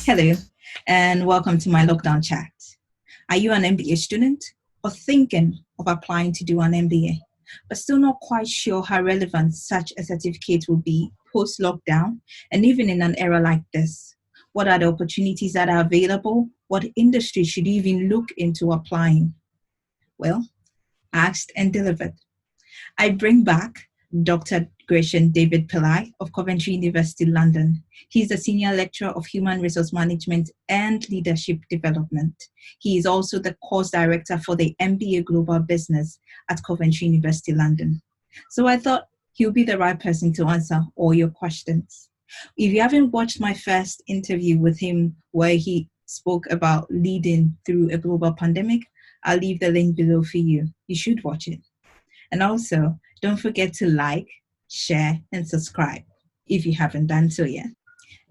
Hello, and welcome to my lockdown chat. Are you an MBA student or thinking of applying to do an MBA, but still not quite sure how relevant such a certificate will be post lockdown and even in an era like this? What are the opportunities that are available? What industry should you even look into applying? Well, asked and delivered. I bring back Dr. Gratien David Pillai of Coventry University, London. He's a senior lecturer of human resource management and leadership development. He is also the course director for the MBA Global Business at Coventry University, London. So I thought he'll be the right person to answer all your questions. If you haven't watched my first interview with him where he spoke about leading through a global pandemic, I'll leave the link below for you. You should watch it. And also, don't forget to like, share, and subscribe if you haven't done so yet.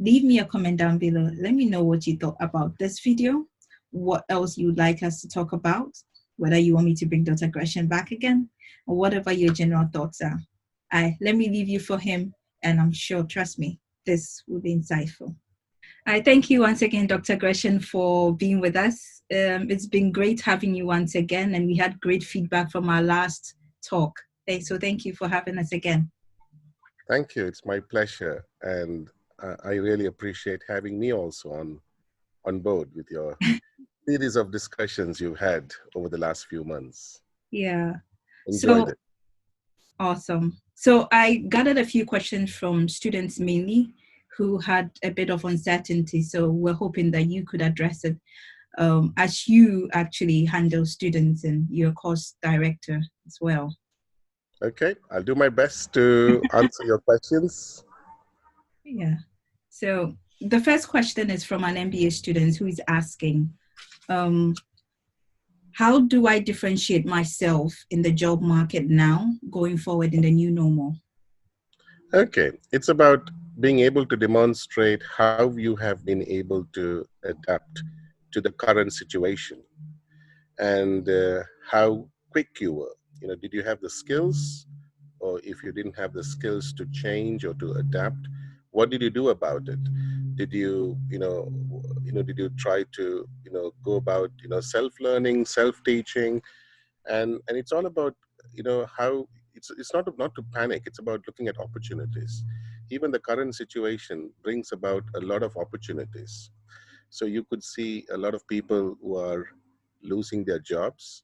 Leave me a comment down below. Let me know what you thought about this video, what else you would like us to talk about, whether you want me to bring Dr. Gratien back again, or whatever your general thoughts are. Let me leave you for him, and I'm sure, trust me, this will be insightful. I thank you once again, Dr. Gratien, for being with us. It's been great having you once again, and we had great feedback from our last talk. So thank you for having us again. Thank you. It's my pleasure. And I really appreciate having me also on board with your series of discussions you've had over the last few months. Yeah. Enjoyed it. Awesome. So I gathered a few questions from students mainly who had a bit of uncertainty. So we're hoping that you could address it as you actually handle students and you're a course director as well. Okay, I'll do my best to answer your questions. Yeah. So the first question is from an MBA student who is asking, how do I differentiate myself in the job market now, going forward in the new normal? Okay, it's about being able to demonstrate how you have been able to adapt to the current situation and how quick you were. Did you have the skills? Or if you didn't have the skills to change or to adapt, what did you do about it? Did you, did you try to, go about, self-learning, self-teaching, and it's all about, how it's not to panic. It's about looking at opportunities. Even the current situation brings about a lot of opportunities. So you could see a lot of people who are losing their jobs,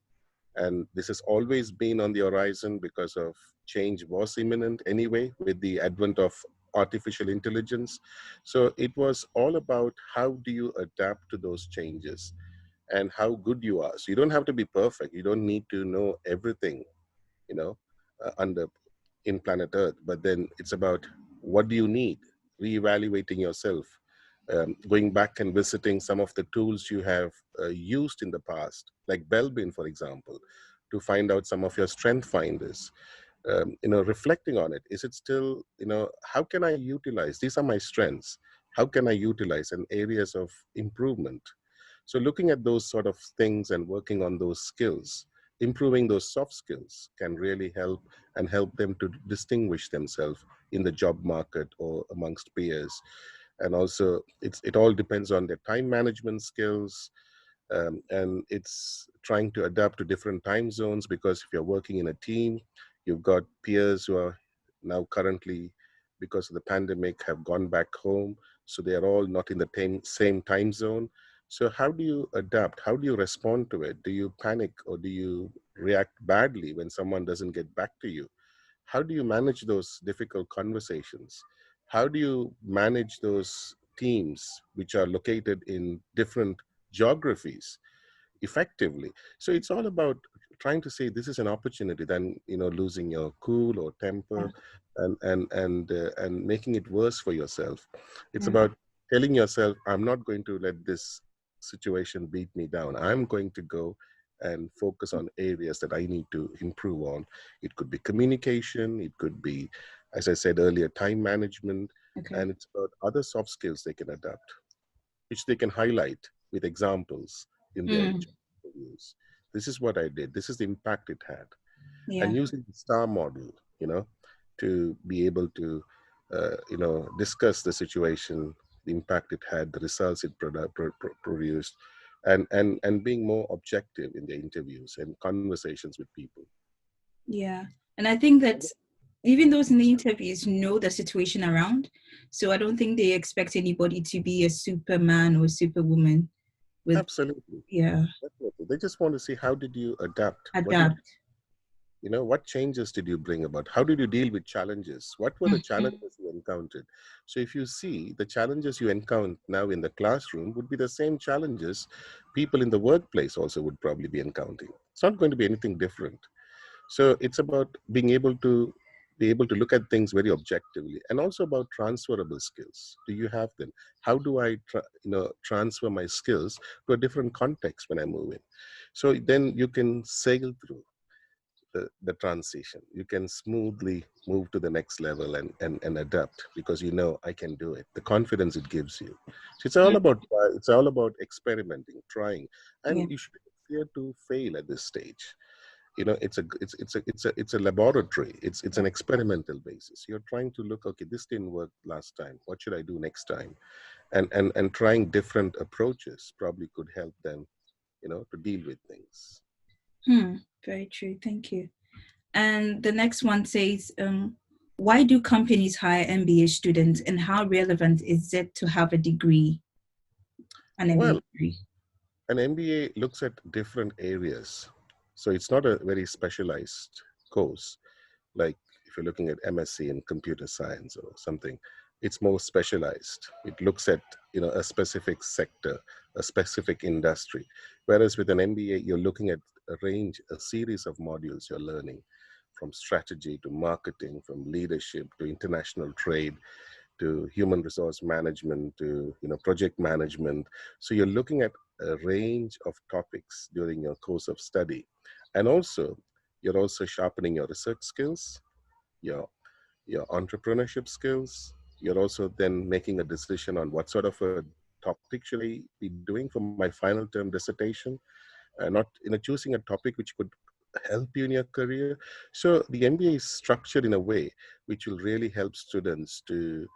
and this has always been on the horizon because of change was imminent anyway with the advent of artificial intelligence. So it was all about how do you adapt to those changes and how good you are. So you don't have to be perfect. You don't need to know everything, you know, under in planet Earth. But then it's about what do you need, reevaluating yourself, going back and visiting some of the tools you have used in the past, like Belbin, for example, to find out some of your strength finders. Reflecting on it, is it still, how can I utilize? These are my strengths. How can I utilize and areas of improvement? So looking at those sort of things and working on those skills, improving those soft skills can really help and help them to distinguish themselves in the job market or amongst peers. And also it all depends on their time management skills, and it's trying to adapt to different time zones, because if you're working in a team, you've got peers who are now currently, because of the pandemic, have gone back home, so they are all not in the same time zone. So how do you adapt? How do you respond to it? Do you panic or do you react badly when someone doesn't get back to you? How do you manage those difficult conversations? How do you manage those teams which are located in different geographies effectively? So it's all about trying to say this is an opportunity than losing your cool or temper and making it worse for yourself. It's about telling yourself, I'm not going to let this situation beat me down. I'm going to go and focus on areas that I need to improve on. It could be communication, it could be, as I said earlier, time management, and it's about other soft skills they can adapt, which they can highlight with examples in their interviews. This is what I did. This is the impact it had. And using the STAR model, to be able to, discuss the situation, the impact it had, the results it produced, and being more objective in the interviews and conversations with people. Yeah. And I think that even those in the interviews know the situation around. So I don't think they expect anybody to be a superman or superwoman with, Absolutely. yeah, Definitely. They just want to see how did you adapt? What did adapt. what changes did you bring about? How did you deal with challenges? What were the Mhm. challenges you encountered? So if you see the challenges you encounter now in the classroom would be the same challenges people in the workplace also would probably be encountering. It's not going to be anything different. So it's about being able to look at things very objectively, and also about transferable skills. Do you have them? How do I transfer my skills to a different context when I move in? So then you can sail through the transition. You can smoothly move to the next level and adapt, because you know I can do it. The confidence it gives you. So it's all about experimenting, trying, Yeah. and you should be fear to fail at this stage. It's a laboratory. It's an experimental basis. You're trying to look, okay, this didn't work last time, what should I do next time? And trying different approaches probably could help them to deal with things. Very true. Thank you. And the next one says, why do companies hire MBA students and how relevant is it to have a degree, an MBA Well, degree? an MBA looks at different areas, so it's not a very specialized course. Like if you're looking at MSc in computer science or something, it's more specialized. It looks at a specific sector, a specific industry. Whereas with an MBA, you're looking at a series of modules you're learning, from strategy to marketing, from leadership to international trade, to human resource management, to project management. So you're looking at a range of topics during your course of study. And also you're also sharpening your research skills, your entrepreneurship skills. You're also then making a decision on what sort of a topic should I be doing for my final term dissertation, not choosing a topic which could help you in your career. So the MBA is structured in a way which will really help students to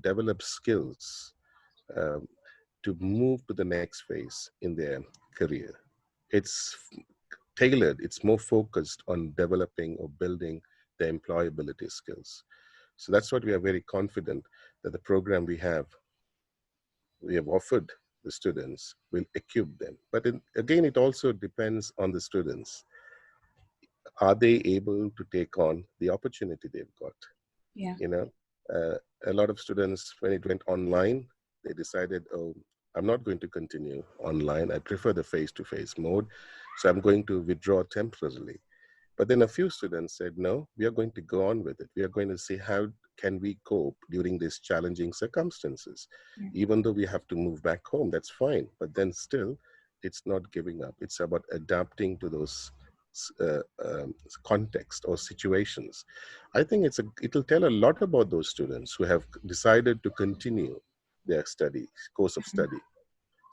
develop skills, um, to move to the next phase in their career. It's tailored, it's more focused on developing or building the employability skills. So that's what we are very confident that the program we have offered the students will equip them. But again, it also depends on the students. Are they able to take on the opportunity they've got? Yeah. You know, a lot of students, when it went online, they decided, oh, I'm not going to continue online. I prefer the face-to-face mode. So I'm going to withdraw temporarily. But then a few students said, no, we are going to go on with it. We are going to see how can we cope during these challenging circumstances. Yeah. Even though we have to move back home, that's fine. But then still, it's not giving up. It's about adapting to those uh, um, context or situations. I think it'll tell a lot about those students who have decided to continue their course of study.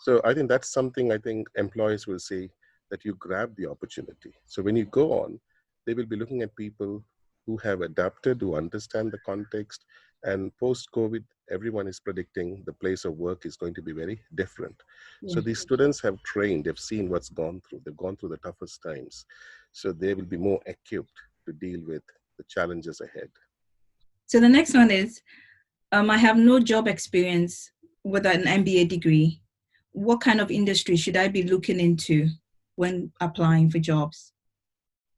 So I think that's something I think employers will say, that you grab the opportunity. So when you go on, they will be looking at people who have adapted, who understand the context. And post-COVID, everyone is predicting the place of work is going to be very different. So Yeah. these students have trained, they've seen what's gone through, they've gone through the toughest times. So they will be more equipped to deal with the challenges ahead. So the next one is, I have no job experience with an MBA degree. What kind of industry should I be looking into when applying for jobs?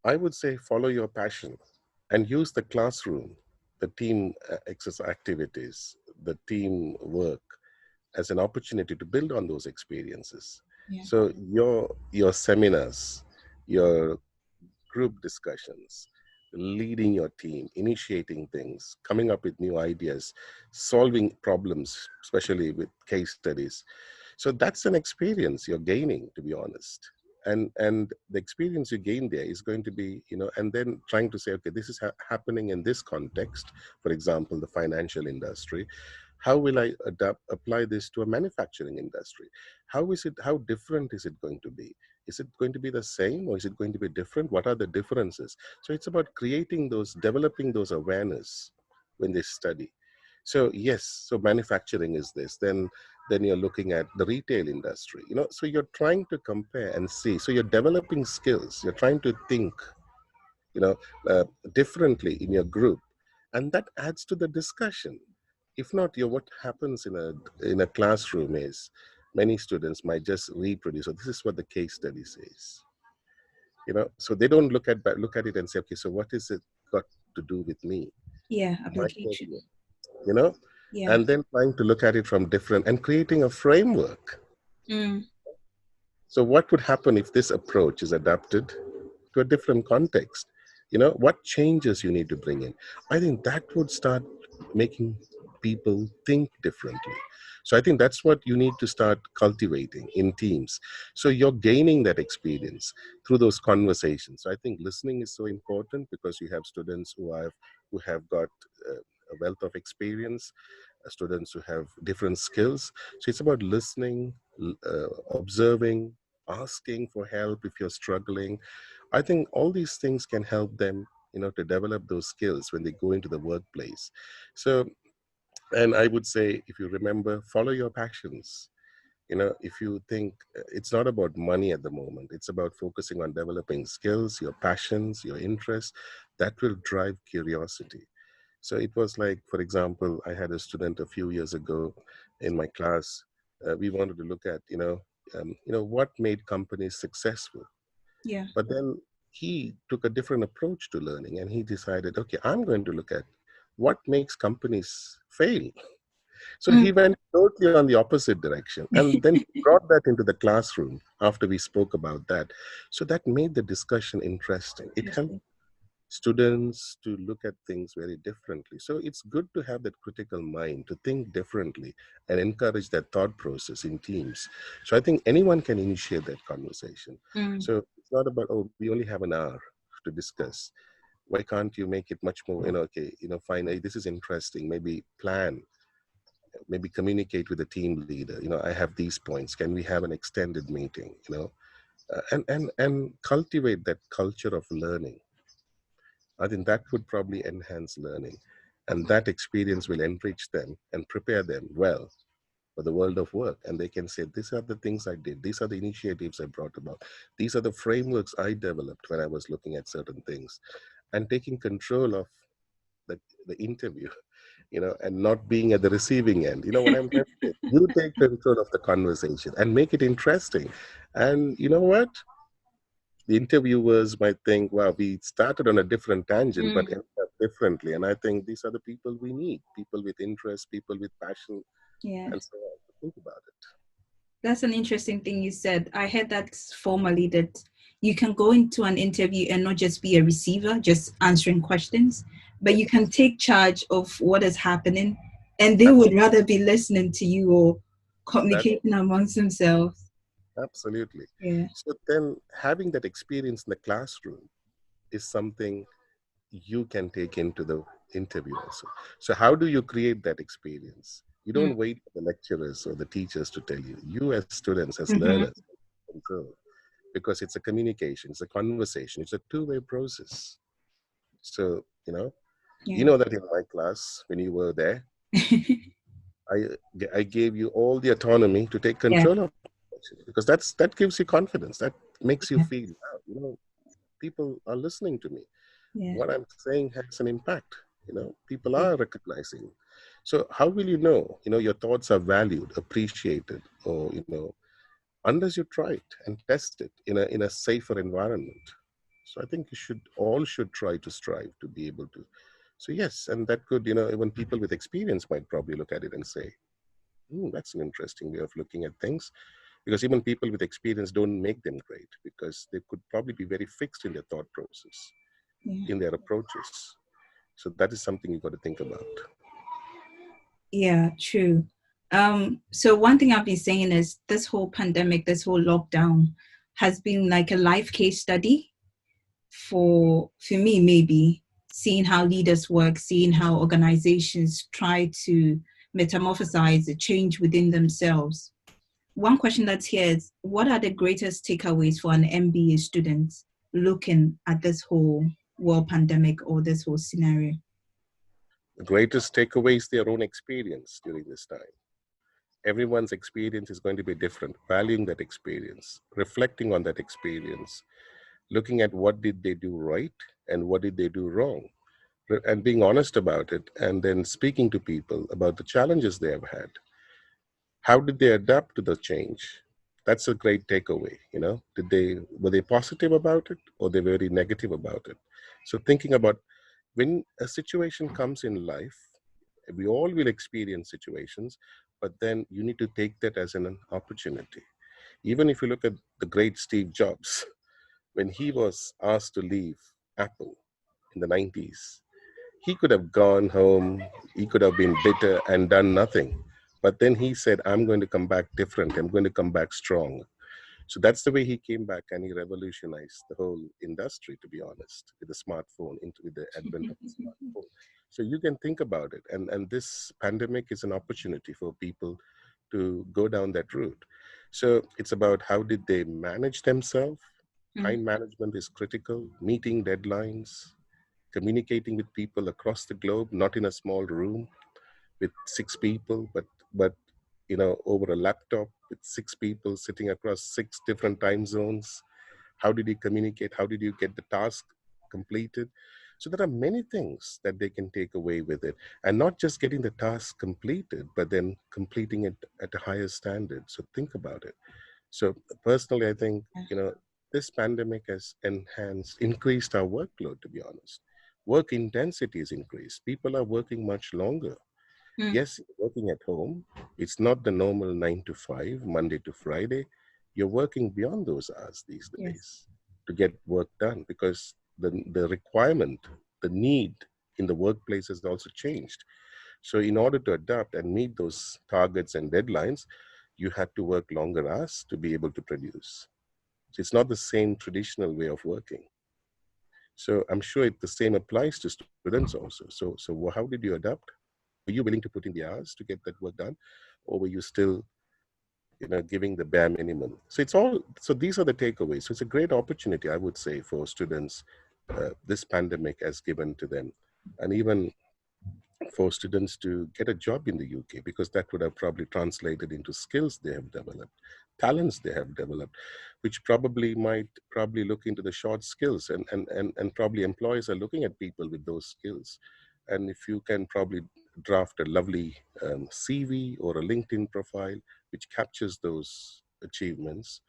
I would say follow your passion and use the classroom, the team exercise activities, the team work as an opportunity to build on those experiences. Yeah. So your seminars, your group discussions, leading your team, initiating things, coming up with new ideas, solving problems, especially with case studies. So that's an experience you're gaining, to be honest. And the experience you gain there is going to be, and then trying to say, okay, this is happening in this context, for example, the financial industry. How will I apply this to a manufacturing industry? How different is it going to be? Is it going to be the same, or is it going to be different? What are the differences? So it's about developing those awareness when they study. So yes, so manufacturing is this. Then you're looking at the retail industry. So you're trying to compare and see. So you're developing skills. You're trying to think, you know, differently in your group, and that adds to the discussion. If not, what happens in a classroom is many students might just reproduce. So this is what the case study says. So they don't look at it and say, okay, so what is it got to do with me, Yeah, my application. career, you know Yeah. and then trying to look at it from different and creating a framework. Mm. So what would happen if this approach is adapted to a different context? What changes you need to bring in? I think that would start making people think differently. So I think that's what you need to start cultivating in teams. So you're gaining that experience through those conversations. So I think listening is so important because you have students who have got a wealth of experience, students who have different skills. So it's about listening, observing, asking for help if you're struggling. I think all these things can help them, to develop those skills when they go into the workplace. So, and I would say, if you remember, follow your passions. If you think it's not about money at the moment, it's about focusing on developing skills, your passions, your interests, that will drive curiosity. So it was like, for example, I had a student a few years ago in my class. We wanted to look at, what made companies successful. Yeah. But then he took a different approach to learning, and he decided, okay, I'm going to look at what makes companies fail. So Mm. he went totally on the opposite direction. And then he brought that into the classroom after we spoke about that. So that made the discussion interesting. It helped Interesting. students to look at things very differently. So it's good to have that critical mind, to think differently and encourage that thought process in teams. So I think anyone can initiate that conversation. Mm. So it's not about, oh, we only have an hour to discuss. Why can't you make it much more, okay, fine, hey, this is interesting, maybe plan, maybe communicate with the team leader, I have these points, can we have an extended meeting, and cultivate that culture of learning. I think that would probably enhance learning. And that experience will enrich them and prepare them well for the world of work. And they can say, these are the things I did. These are the initiatives I brought about. These are the frameworks I developed when I was looking at certain things. And taking control of the interview, and not being at the receiving end. You know what I'm trying to say? You take control of the conversation and make it interesting. And you know what? The interviewers might think, wow, we started on a different tangent, but Mm. ended up differently. And I think these are the people we need, people with interest, people with passion, Yeah. and so on. Think about it. That's an interesting thing you said. I heard that formally, that you can go into an interview and not just be a receiver, just answering questions, but you can take charge of what is happening, and they would rather be listening to you or That, communicating amongst themselves. absolutely. Yeah. So then having that experience in the classroom is something you can take into the interview also. So how do you create that experience? You Mm. don't wait for the lecturers or the teachers to tell you. You as students, as Mm-hmm. learners, control, because it's a communication, it's a conversation, it's a two-way process. So, Yeah. that in my class, when you were there, I, I gave you all the autonomy to take Yeah. control of it, because that gives you confidence. That makes you Yeah. feel, wow, people are listening to me. Yeah. What I'm saying has an impact. People are recognizing. So how will you know, your thoughts are valued, appreciated, or, unless you try it and test it in a safer environment. So I think you should try to strive to be able to. So yes, and that could, even people with experience might probably look at it and say, that's an interesting way of looking at things. Because even people with experience don't make them great, because they could probably be very fixed in their thought process, Yeah. in their approaches. So that is something you've got to think about. Yeah, true. So one thing I've been saying is this whole pandemic, this whole lockdown has been like a life case study for me, maybe seeing how leaders work, seeing how organizations try to metamorphosize the change within themselves. One question that's here is, what are the greatest takeaways for an MBA student looking at this whole world pandemic or this whole scenario? The greatest takeaway is their own experience during this time. Everyone's experience is going to be different. Valuing that experience, reflecting on that experience, looking at what did they do right and what did they do wrong, and being honest about it, and then speaking to people about the challenges they have had. How did they adapt to the change? That's a great takeaway. Did they were they positive about it, or they very negative about it? So thinking about, when a situation comes in life, we all will experience situations, but then you need to take that as an opportunity. Even if you look at the great Steve Jobs, when he was asked to leave Apple in the 90s, he could have gone home, he could have been bitter and done nothing. But then he said, I'm going to come back different, I'm going to come back strong. So that's the way he came back, and he revolutionized the whole industry, to be honest, with the smartphone, with the advent of the smartphone. So you can think about it. And this pandemic is an opportunity for people to go down that route. So it's about, how did they manage themselves? Mm. Time management is critical, meeting deadlines, communicating with people across the globe, not in a small room with six people, but over a laptop with six people sitting across six different time zones. How did you communicate? How did you get the task completed? So there are many things that they can take away with it, and not just getting the task completed, but then completing it at a higher standard. So think about it. So personally, I think, this pandemic has increased our workload, to be honest. Work intensity is increased. People are working much longer. Mm. Yes, working at home, it's not the normal 9 to 5, Monday to Friday. You're working beyond those hours these Yes. days to get work done, because the requirement, the need in the workplace has also changed. So, in order to adapt and meet those targets and deadlines, you have to work longer hours to be able to produce. So, it's not the same traditional way of working. So, I'm sure the same applies to students also. So how did you adapt? Were you willing to put in the hours to get that work done, or were you still, giving the bare minimum? So these are the takeaways. So it's a great opportunity, I would say, for students. This pandemic has given to them, and even for students to get a job in the UK, because that would have probably translated into skills they have developed, talents they have developed, which probably look into the short skills, and probably employers are looking at people with those skills. And if you can probably draft a lovely CV or a LinkedIn profile which captures those achievements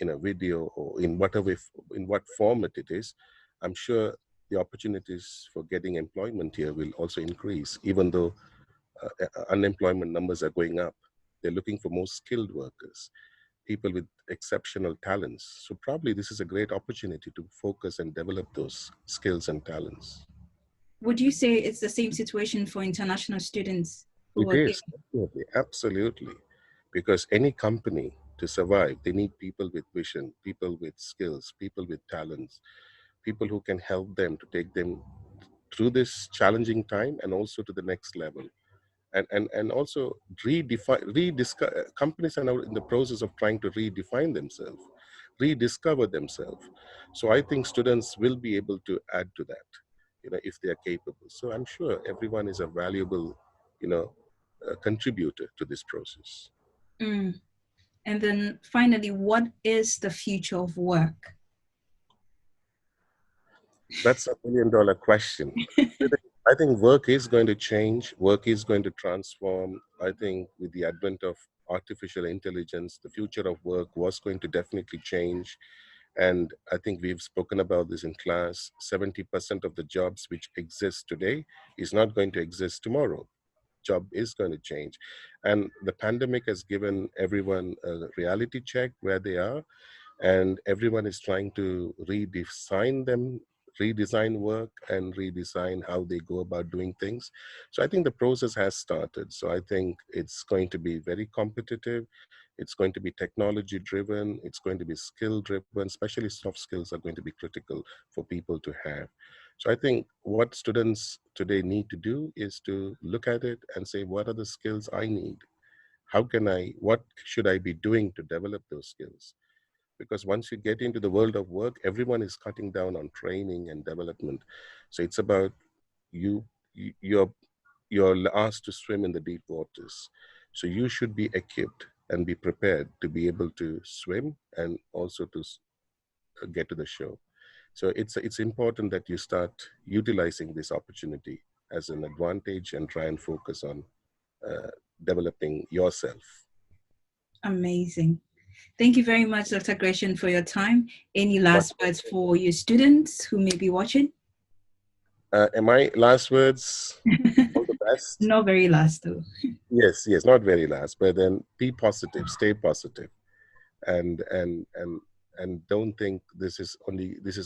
in a video, or in what format it is, I'm sure the opportunities for getting employment here will also increase, even though unemployment numbers are going up. They're looking for more skilled workers, people with exceptional talents. So probably this is a great opportunity to focus and develop those skills and talents. Would you say it's the same situation for international students who It are is, given? definitely, absolutely. Because any company to survive, they need people with vision, people with skills, people with talents, people who can help them to take them through this challenging time and also to the next level. And also rediscover. Companies are now in the process of trying to redefine themselves, rediscover themselves. So I think students will be able to add to that, if they are capable. So I'm sure everyone is a valuable, you know contributor to this process. Mm. And then finally, what is the future of work? That's $1 million question. I think work is going to change. Work is going to transform. I think with the advent of artificial intelligence, the future of work was going to definitely change. And I think we've spoken about this in class. 70% of the jobs which exist today is not going to exist tomorrow. Job is going to change. And the pandemic has given everyone a reality check where they are, and everyone is trying to redesign work and redesign how they go about doing things. So I think the process has started. So I think it's going to be very competitive. It's going to be technology driven. It's going to be skill driven. Especially soft skills are going to be critical for people to have. So I think what students today need to do is to look at it and say, what are the skills I need? What should I be doing to develop those skills? Because once you get into the world of work, everyone is cutting down on training and development. So it's about you you're asked to swim in the deep waters. So you should be equipped and be prepared to be able to swim and also to get to the show. So it's important that you start utilizing this opportunity as an advantage and try and focus on developing yourself. Amazing. Thank you very much, Dr. Gratien, for your time. Any last words for your students who may be watching? My last words, all the best. Not very last, though. Yes, not very last, but then be positive, stay positive, and and and and don't think this is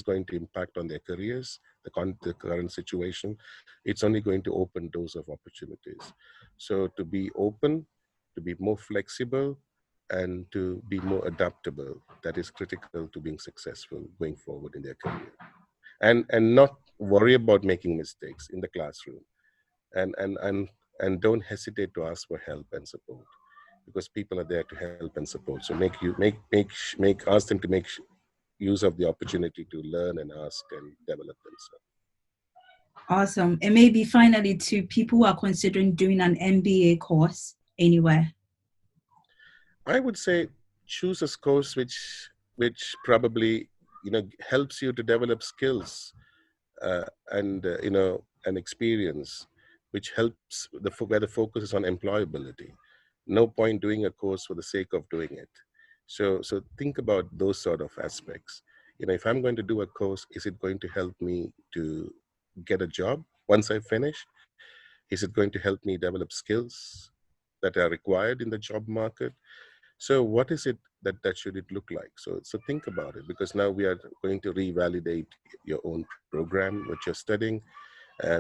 going to impact on their careers, the current situation. It's only going to open doors of opportunities. So to be open, to be more flexible, and to be more adaptable, that is critical to being successful going forward in their career. And not worry about making mistakes in the classroom, and don't hesitate to ask for help and support, because people are there to help and support. So ask them to make use of the opportunity to learn and ask and develop themselves. Awesome. And maybe finally, to people who are considering doing an MBA course anywhere, I would say choose a course which probably helps you to develop skills, and experience, which helps where the focus is on employability. No point doing a course for the sake of doing it. So think about those sort of aspects. If I'm going to do a course, is it going to help me to get a job once I finish? Is it going to help me develop skills that are required in the job market? So what is it that should it look like? So think about it, because now we are going to revalidate your own program, what you're studying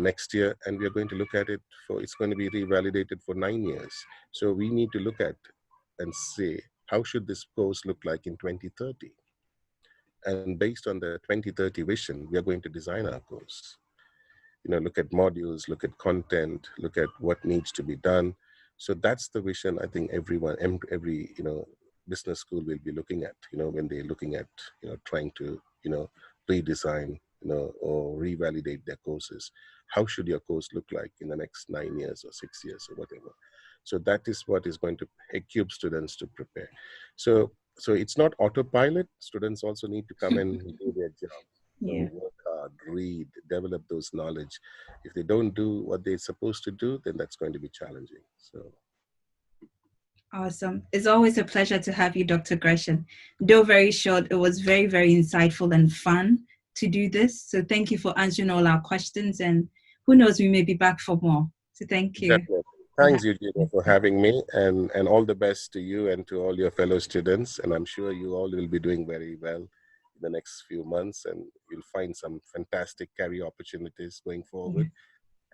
next year, and we are going to look at it it's going to be revalidated for 9 years. So we need to look at and say, how should this course look like in 2030? And based on the 2030 vision, we are going to design our course. Look at modules, look at content, look at what needs to be done. So that's the vision I think every business school will be looking at, when they're looking at, trying to, redesign, or revalidate their courses. How should your course look like in the next 9 years or 6 years or whatever? So that is what is going to equip students to prepare. So it's not autopilot. Students also need to come and do their job. Yeah. So work hard, read, develop those knowledge. If they don't do what they're supposed to do, then that's going to be challenging. So Awesome. It's always a pleasure to have you, Dr. Gratien. Though very short, it was very, very insightful and fun to do this. So thank you for answering all our questions, and who knows, we may be back for more. So thank you. Definitely. Thanks, Eugenia, for having me, and all the best to you and to all your fellow students. And I'm sure you all will be doing very well in the next few months, and you'll find some fantastic career opportunities going forward,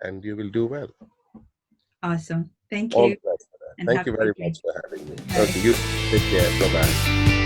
and you will do well. Awesome. Thank All you. the best for that. Thank you very much for having me. Bye. Okay, you take care. Bye-bye.